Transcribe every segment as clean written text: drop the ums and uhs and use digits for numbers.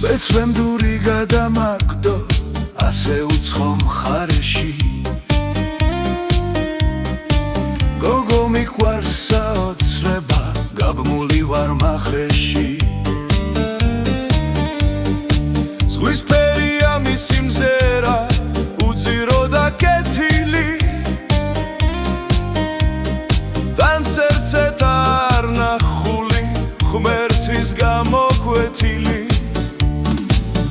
Bețvemduri გადამაგდო ასე უცხო მხარეში გოგო მიყვარს საოცრება გაბმული ვარ მახეში ზღვისფერია მისი მზერა უძირო და კეთილი დანცერცეთ არ ნახული ღმერთის გამოკვეთილი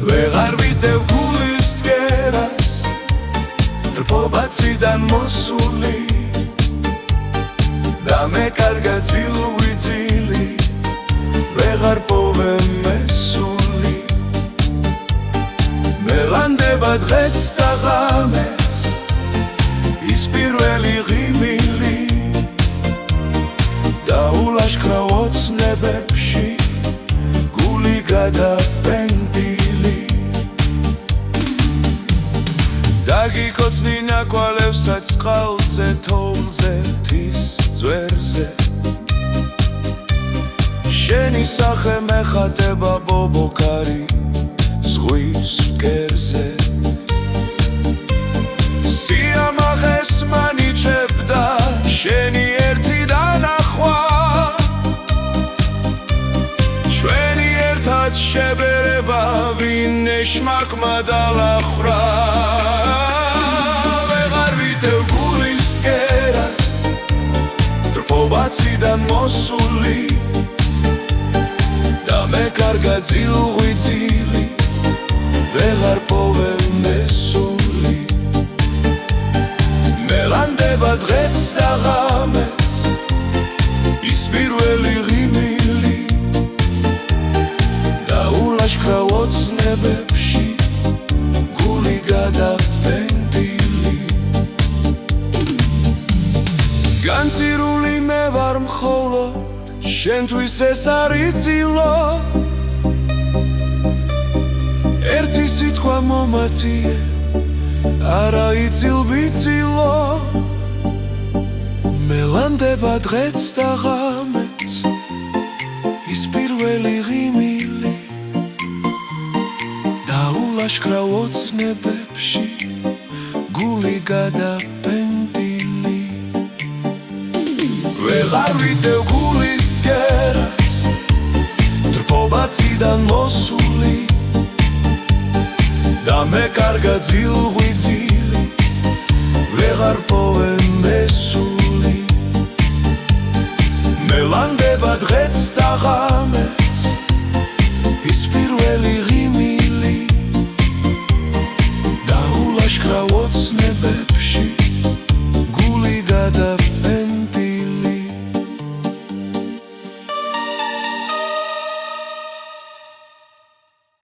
ვეღარ ვიდევ გულის ცქერას დრბობაციდან მოსული და მე კარგად ძილვიძილი ვეღარ პოვე მესული მელანდება დღეც და ღამეც ის პირველი ღიმილი და ულაშქრა ოცნებებში გული გადაპენდილი დაგიკოცნი ნაკვალევსაც წყალზე თოვლზე თის ძვერზე შენი სახე მეხატება ბობოკარი ზღვის ფკერზე სიამაღეს მანიჭებდა შენი ერთი დანახვა ჩვენი ერთად შებერება ვინ ეშმაკმა დალახრა ვეღარ ვიდევ გულის ცქერას დრბობაციდან მოსული და მე კარგად ძილვიძილი ვეღარ პოვე მესული მელანდება დღეც და ღამეც ის პირველი ღიმილი და ულაშქრა ოცნებებში გული გადაპენდილი განცირული მე ვარ მხოლოდ შენთვის ეს არის წილო ერთი სიტყვა მომაციე არა იცილბიცილო მელანდება დღეც და ღამეც ის პირველი ღიმილი და ულაშქრა ოცნებებში გული გადაპენდილი ვეღარ ვიდევ გულის ცქერას დრბობაციდან მოსული და მე კარგად ძილვიძილი ვეღარ პოვე მესული მელანდება დღეც და ღამეც ის პირველი ღიმილი და ულაშქრა ოცნებებში გული გადაპენდილი